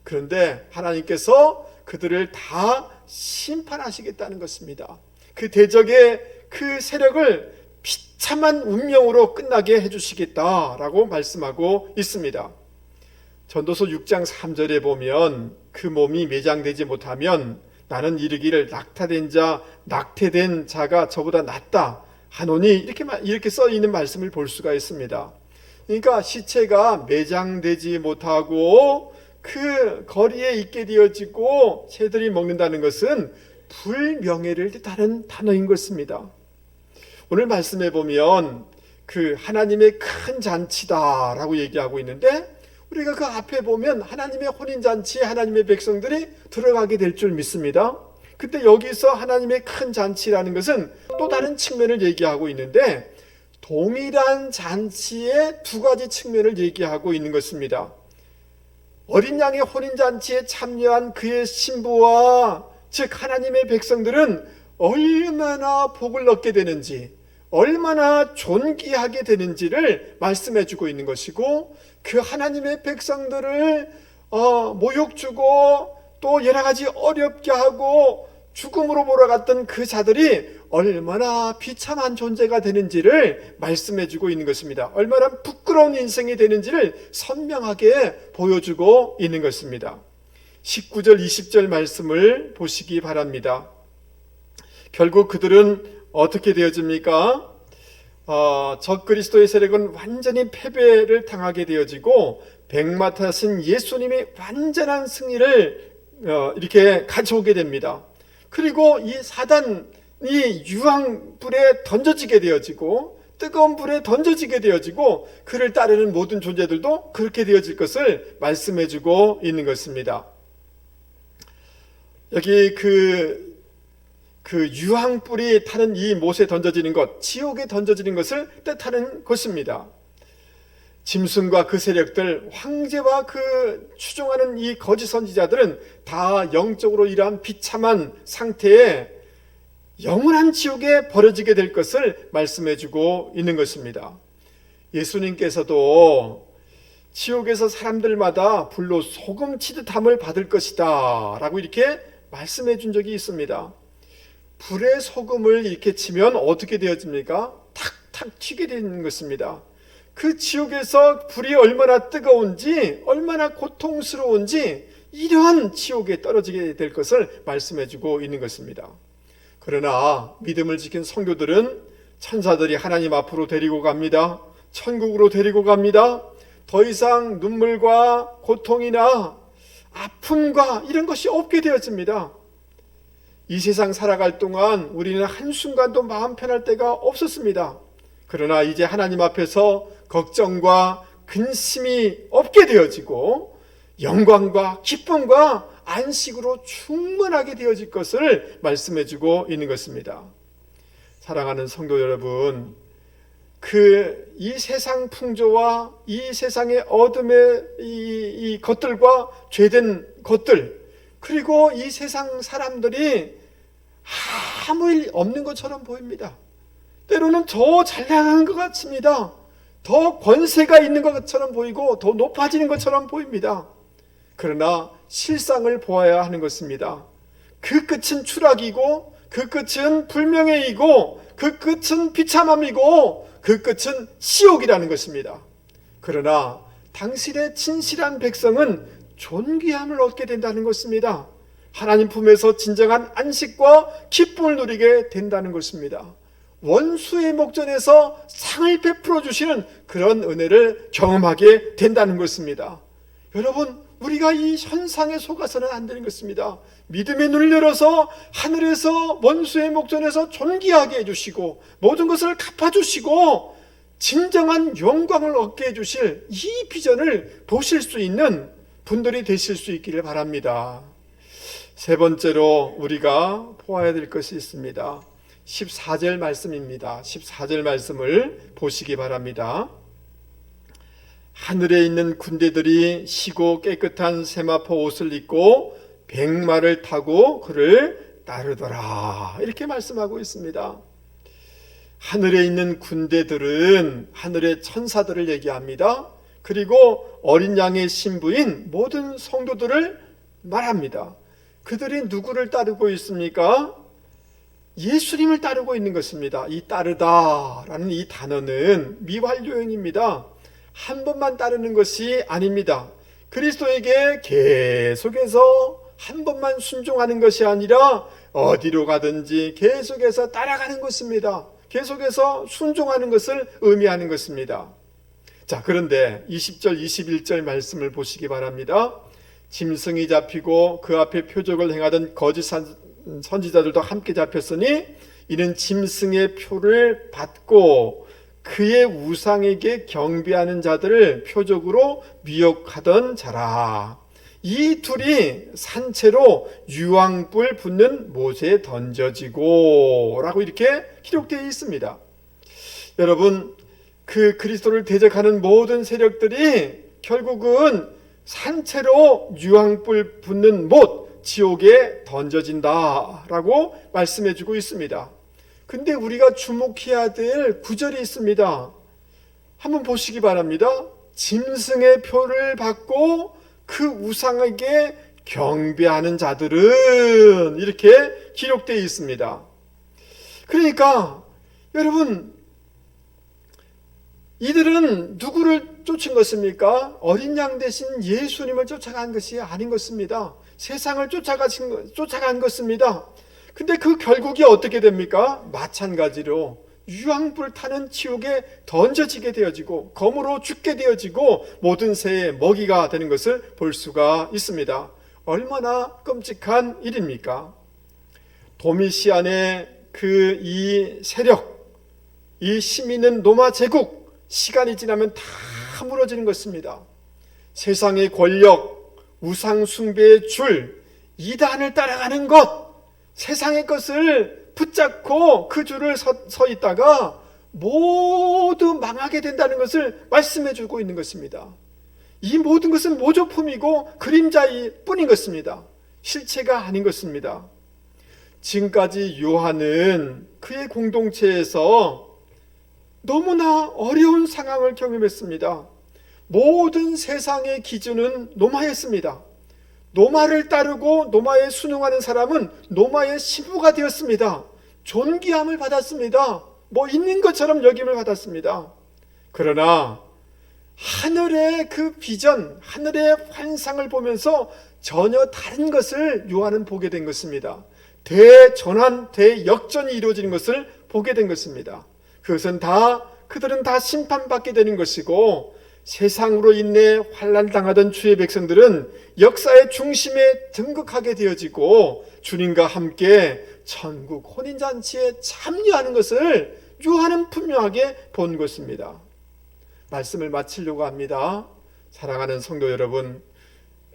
그런데 하나님께서 그들을 다 심판하시겠다는 것입니다. 그 대적의 그 세력을 비참한 운명으로 끝나게 해주시겠다라고 말씀하고 있습니다. 전도서 6장 3절에 보면 그 몸이 매장되지 못하면 나는 이르기를 낙태된 자가 저보다 낫다 하노니 이렇게 써 있는 말씀을 볼 수가 있습니다. 그러니까 시체가 매장되지 못하고 그 거리에 있게 되어지고 새들이 먹는다는 것은 불명예를 뜻하는 단어인 것입니다. 오늘 말씀해 보면 그 하나님의 큰 잔치다라고 얘기하고 있는데, 우리가 그 앞에 보면 하나님의 혼인잔치에 하나님의 백성들이 들어가게 될 줄 믿습니다. 근데 여기서 하나님의 큰 잔치라는 것은 또 다른 측면을 얘기하고 있는데, 동일한 잔치의 두 가지 측면을 얘기하고 있는 것입니다. 어린 양의 혼인잔치에 참여한 그의 신부와, 즉 하나님의 백성들은 얼마나 복을 얻게 되는지, 얼마나 존귀하게 되는지를 말씀해 주고 있는 것이고, 그 하나님의 백성들을 모욕 주고 또 여러 가지 어렵게 하고 죽음으로 몰아갔던 그 자들이 얼마나 비참한 존재가 되는지를 말씀해 주고 있는 것입니다. 얼마나 부끄러운 인생이 되는지를 선명하게 보여주고 있는 것입니다. 19절 20절 말씀을 보시기 바랍니다. 결국 그들은 어떻게 되어집니까? 적그리스도의 세력은 완전히 패배를 당하게 되어지고, 백마 타신 예수님이 완전한 승리를 이렇게 가져오게 됩니다. 그리고 이 사단이 유황불에 던져지게 되어지고, 뜨거운 불에 던져지게 되어지고, 그를 따르는 모든 존재들도 그렇게 되어질 것을 말씀해주고 있는 것입니다. 여기 그 유황불이 타는 이 못에 던져지는 것, 지옥에 던져지는 것을 뜻하는 것입니다. 짐승과 그 세력들, 황제와 그 추종하는 이 거짓 선지자들은 다 영적으로 이러한 비참한 상태에 영원한 지옥에 버려지게 될 것을 말씀해주고 있는 것입니다. 예수님께서도 지옥에서 사람들마다 불로 소금 치듯함을 받을 것이다 라고 이렇게 말씀해 준 적이 있습니다. 불에 소금을 이렇게 치면 어떻게 되어집니까? 탁탁 튀게 되는 것입니다. 그 지옥에서 불이 얼마나 뜨거운지, 얼마나 고통스러운지 이러한 지옥에 떨어지게 될 것을 말씀해 주고 있는 것입니다. 그러나 믿음을 지킨 성도들은 천사들이 하나님 앞으로 데리고 갑니다. 천국으로 데리고 갑니다. 더 이상 눈물과 고통이나 아픔과 이런 것이 없게 되어집니다. 이 세상 살아갈 동안 우리는 한순간도 마음 편할 때가 없었습니다. 그러나 이제 하나님 앞에서 걱정과 근심이 없게 되어지고 영광과 기쁨과 안식으로 충만하게 되어질 것을 말씀해주고 있는 것입니다. 사랑하는 성도 여러분, 이 세상 풍조와 이 세상의 어둠의 이 것들과 죄된 것들, 그리고 이 세상 사람들이 아무 일 없는 것처럼 보입니다. 때로는 더 잘 나가는 것 같습니다. 더 권세가 있는 것처럼 보이고 더 높아지는 것처럼 보입니다. 그러나 실상을 보아야 하는 것입니다. 그 끝은 추락이고, 그 끝은 불명예이고, 그 끝은 비참함이고, 그 끝은 지옥이라는 것입니다. 그러나 당신의 진실한 백성은 존귀함을 얻게 된다는 것입니다. 하나님 품에서 진정한 안식과 기쁨을 누리게 된다는 것입니다. 원수의 목전에서 상을 베풀어 주시는 그런 은혜를 경험하게 된다는 것입니다. 여러분, 우리가 이 현상에 속아서는 안 되는 것입니다. 믿음의 눈을 열어서 하늘에서 원수의 목전에서 존귀하게 해주시고 모든 것을 갚아주시고 진정한 영광을 얻게 해주실 이 비전을 보실 수 있는 분들이 되실 수 있기를 바랍니다. 세 번째로 우리가 보아야 될 것이 있습니다. 14절 말씀입니다. 14절 말씀을 보시기 바랍니다. 하늘에 있는 군대들이 시고 깨끗한 세마포 옷을 입고 백마를 타고 그를 따르더라, 이렇게 말씀하고 있습니다. 하늘에 있는 군대들은 하늘의 천사들을 얘기합니다. 그리고 어린 양의 신부인 모든 성도들을 말합니다. 그들이 누구를 따르고 있습니까? 예수님을 따르고 있는 것입니다. 이 따르다라는 이 단어는 미완료형입니다. 한 번만 따르는 것이 아닙니다. 그리스도에게 계속해서 한 번만 순종하는 것이 아니라 어디로 가든지 계속해서 따라가는 것입니다. 계속해서 순종하는 것을 의미하는 것입니다. 자, 그런데 20절 21절 말씀을 보시기 바랍니다. 짐승이 잡히고 그 앞에 표적을 행하던 거짓 선지자들도 함께 잡혔으니 이는 짐승의 표를 받고 그의 우상에게 경배하는 자들을 표적으로 미혹하던 자라. 이 둘이 산채로 유황불 붙는 못에 던져지고 라고 이렇게 기록되어 있습니다. 여러분, 그 그리스도를 대적하는 모든 세력들이 결국은 산채로 유황불 붙는 못, 지옥에 던져진다라고 말씀해 주고 있습니다. 근데 우리가 주목해야 될 구절이 있습니다. 한번 보시기 바랍니다. 짐승의 표를 받고 그 우상에게 경배하는 자들은 이렇게 기록되어 있습니다. 그러니까 여러분, 이들은 누구를 쫓은 것입니까? 어린 양 대신 예수님을 쫓아간 것이 아닌 것입니다. 세상을 쫓아간 것입니다. 근데 그 결국이 어떻게 됩니까? 마찬가지로 유황불 타는 지옥에 던져지게 되어지고 검으로 죽게 되어지고 모든 새의 먹이가 되는 것을 볼 수가 있습니다. 얼마나 끔찍한 일입니까? 도미시안의 그 이 세력, 이 힘 있는 로마 제국, 시간이 지나면 다 무너지는 것입니다. 세상의 권력, 우상 숭배의 줄, 이단을 따라가는 것, 세상의 것을 붙잡고 그 줄을 서 있다가 모두 망하게 된다는 것을 말씀해 주고 있는 것입니다. 이 모든 것은 모조품이고 그림자일 뿐인 것입니다. 실체가 아닌 것입니다. 지금까지 요한은 그의 공동체에서 너무나 어려운 상황을 경험했습니다. 모든 세상의 기준은 노마였습니다. 노마를 따르고 노마에 순응하는 사람은 노마의 신부가 되었습니다. 존귀함을 받았습니다. 뭐 있는 것처럼 여김을 받았습니다. 그러나 하늘의 그 비전, 하늘의 환상을 보면서 전혀 다른 것을 요한은 보게 된 것입니다. 대전환, 대역전이 이루어지는 것을 보게 된 것입니다. 그들은 다 심판받게 되는 것이고, 세상으로 인해 환난당하던 주의 백성들은 역사의 중심에 등극하게 되어지고 주님과 함께 천국 혼인잔치에 참여하는 것을 요한은 분명하게 본 것입니다. 말씀을 마치려고 합니다. 사랑하는 성도 여러분,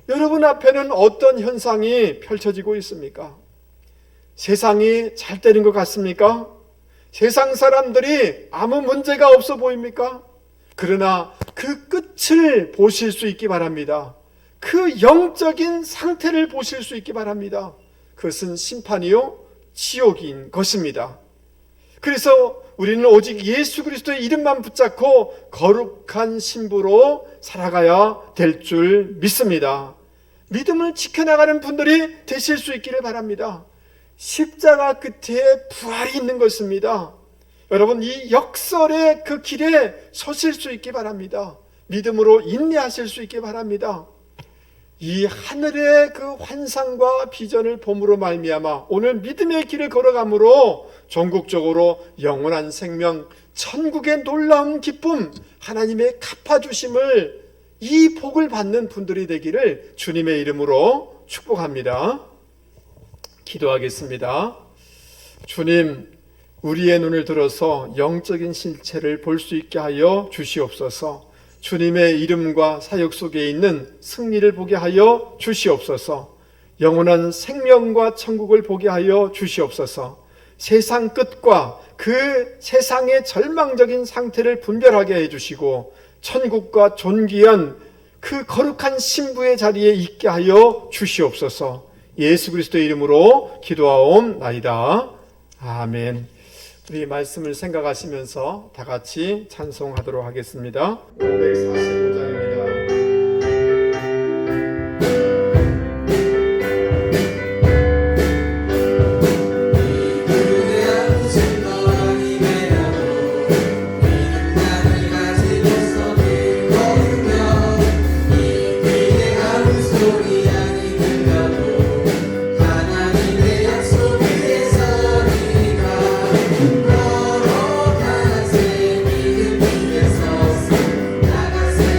여러분 앞에는 어떤 현상이 펼쳐지고 있습니까? 세상이 잘 되는 것 같습니까? 세상 사람들이 아무 문제가 없어 보입니까? 그러나 그 끝을 보실 수 있기 바랍니다. 그 영적인 상태를 보실 수 있기 바랍니다. 그것은 심판이요 지옥인 것입니다. 그래서 우리는 오직 예수 그리스도의 이름만 붙잡고 거룩한 신부로 살아가야 될 줄 믿습니다. 믿음을 지켜나가는 분들이 되실 수 있기를 바랍니다. 십자가 끝에 부활이 있는 것입니다. 여러분, 이 역설의 그 길에 서실 수 있기 바랍니다. 믿음으로 인내하실 수 있기 바랍니다. 이 하늘의 그 환상과 비전을 봄으로 말미암아 오늘 믿음의 길을 걸어감으로 전국적으로 영원한 생명, 천국의 놀라운 기쁨, 하나님의 갚아주심을, 이 복을 받는 분들이 되기를 주님의 이름으로 축복합니다. 기도하겠습니다. 주님, 우리의 눈을 들어서 영적인 실체를 볼 수 있게 하여 주시옵소서. 주님의 이름과 사역 속에 있는 승리를 보게 하여 주시옵소서. 영원한 생명과 천국을 보게 하여 주시옵소서. 세상 끝과 그 세상의 절망적인 상태를 분별하게 해주시고 천국과 존귀한 그 거룩한 신부의 자리에 있게 하여 주시옵소서. 예수 그리스도의 이름으로 기도하옵나이다. 아멘. 우리 말씀을 생각하시면서 다 같이 찬송하도록 하겠습니다. 545장입니다. 걸어가세 믿음 위에서 나가세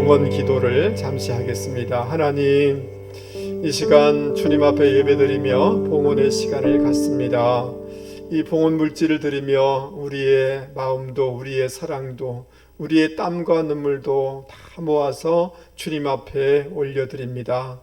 봉헌 기도를 잠시 하겠습니다. 하나님, 이 시간 주님 앞에 예배드리며 봉헌의 시간을 갖습니다. 이 봉헌 물질을 드리며 우리의 마음도 우리의 사랑도 우리의 땀과 눈물도 다 모아서 주님 앞에 올려드립니다.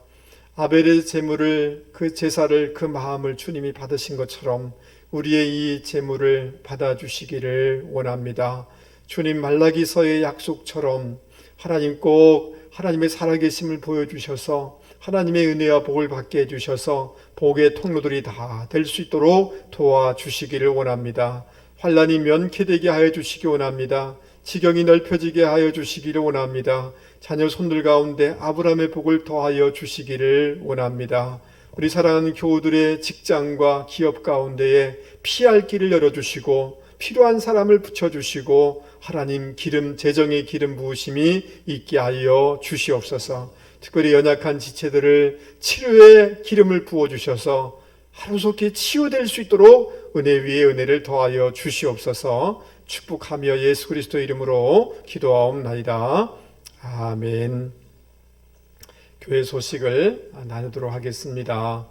아벨의 제물을, 그 제사를, 그 마음을 주님이 받으신 것처럼 우리의 이 제물을 받아주시기를 원합니다. 주님, 말라기서의 약속처럼 하나님 꼭 하나님의 살아계심을 보여주셔서 하나님의 은혜와 복을 받게 해주셔서 복의 통로들이 다 될 수 있도록 도와주시기를 원합니다. 환난이 면케되게 하여 주시기 원합니다. 지경이 넓혀지게 하여 주시기를 원합니다. 자녀 손들 가운데 아브라함의 복을 더하여 주시기를 원합니다. 우리 사랑하는 교우들의 직장과 기업 가운데에 피할 길을 열어주시고 필요한 사람을 붙여주시고 하나님 기름, 재정의 기름 부으심이 있게 하여 주시옵소서. 특별히 연약한 지체들을 치료의 기름을 부어주셔서 하루속히 치유될 수 있도록 은혜 위에 은혜를 더하여 주시옵소서. 축복하며 예수 그리스도 이름으로 기도하옵나이다. 아멘. 교회 소식을 나누도록 하겠습니다.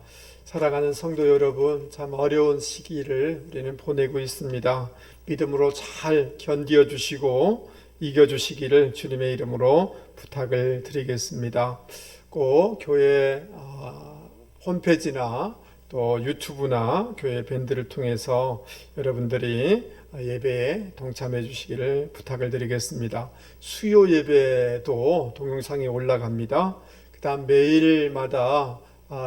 사랑하는 성도 여러분, 참 어려운 시기를 우리는 보내고 있습니다. 믿음으로 잘 견디어 주시고 이겨 주시기를 주님의 이름으로 부탁을 드리겠습니다. 꼭 교회 홈페이지나 또 유튜브나 교회 밴드를 통해서 여러분들이 예배에 동참해 주시기를 부탁을 드리겠습니다. 수요 예배도 동영상에 올라갑니다. 그 다음 매일마다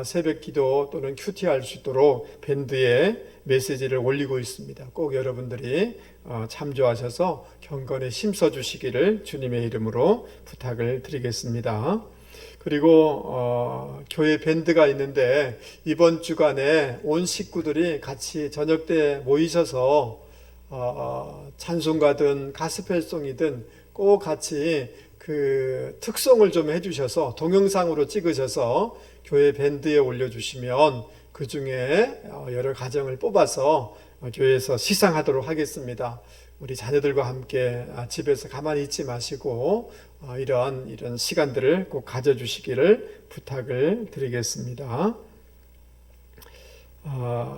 새벽 기도 또는 큐티 할 수 있도록 밴드에 메시지를 올리고 있습니다. 꼭 여러분들이 참조하셔서 경건에 힘써 주시기를 주님의 이름으로 부탁을 드리겠습니다. 그리고 교회 밴드가 있는데 이번 주간에 온 식구들이 같이 저녁 때 모이셔서 찬송가든 가스펠송이든 꼭 같이 그 특송을 좀 해주셔서 동영상으로 찍으셔서 교회 밴드에 올려주시면 그 중에 여러 가정을 뽑아서 교회에서 시상하도록 하겠습니다. 우리 자녀들과 함께 집에서 가만히 있지 마시고 이런 시간들을 꼭 가져주시기를 부탁을 드리겠습니다.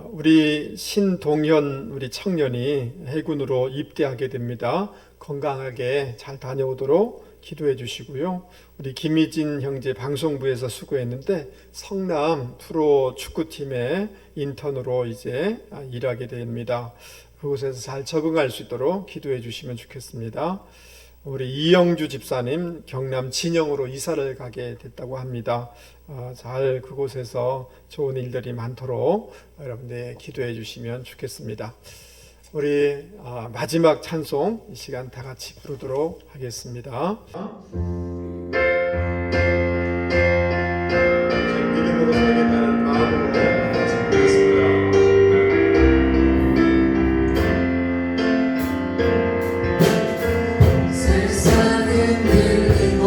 우리 신동현 우리 청년이 해군으로 입대하게 됩니다. 건강하게 잘 다녀오도록 기도해 주시고요. 우리 김희진 형제 방송부에서 수고했는데 성남 프로 축구팀의 인턴으로 이제 일하게 됩니다. 그곳에서 잘 적응할 수 있도록 기도해 주시면 좋겠습니다. 우리 이영주 집사님 경남 진영으로 이사를 가게 됐다고 합니다. 잘 그곳에서 좋은 일들이 많도록 여러분들 기도해 주시면 좋겠습니다. 우리 마지막 찬송 이 시간 다 같이 부르도록 하겠습니다. 믿음으로 살겠다는 마음으로 같이 부르겠습니다. 세상은 들리고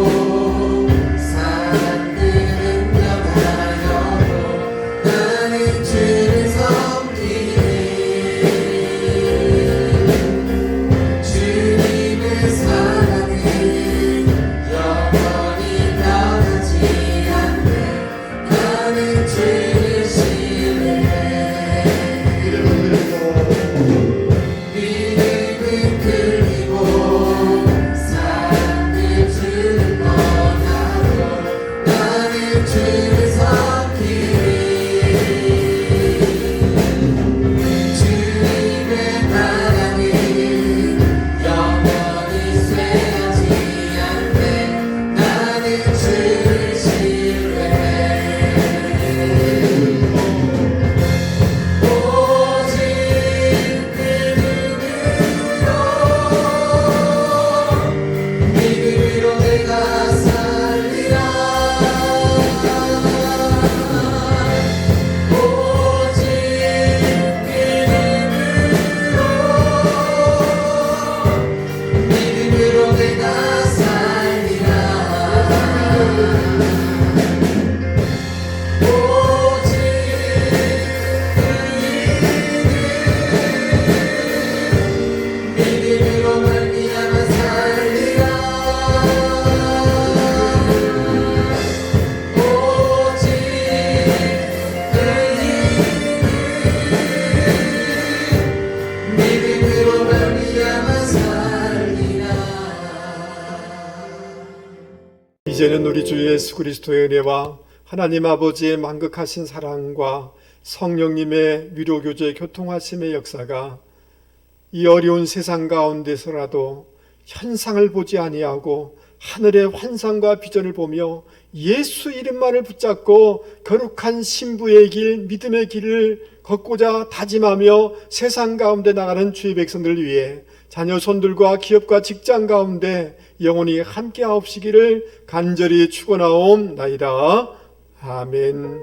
사람들은 변하여도 나는 주를 섬기네. 주님의 사랑은 영원히 변하지 않네. 나는 주를 신뢰해. 믿음은 들리고 사람들 주를 떠나도 나는 주를 섬기리. 주님의 나라는 영원히 쇠하지 않네. 나는 주를 신뢰해. 오직 그 눈으로 이제는 우리 주 예수 그리스도의 은혜와 하나님 아버지의 만극하신 사랑과 성령님의 위로교제 교통하심의 역사가 이 어려운 세상 가운데서라도 현상을 보지 아니하고 하늘의 환상과 비전을 보며 예수 이름만을 붙잡고 거룩한 신부의 길, 믿음의 길을 걷고자 다짐하며 세상 가운데 나가는 주의 백성들을 위해 자녀 손들과 기업과 직장 가운데 영원히 함께 하옵시기를 간절히 축원하옵나이다. 아멘.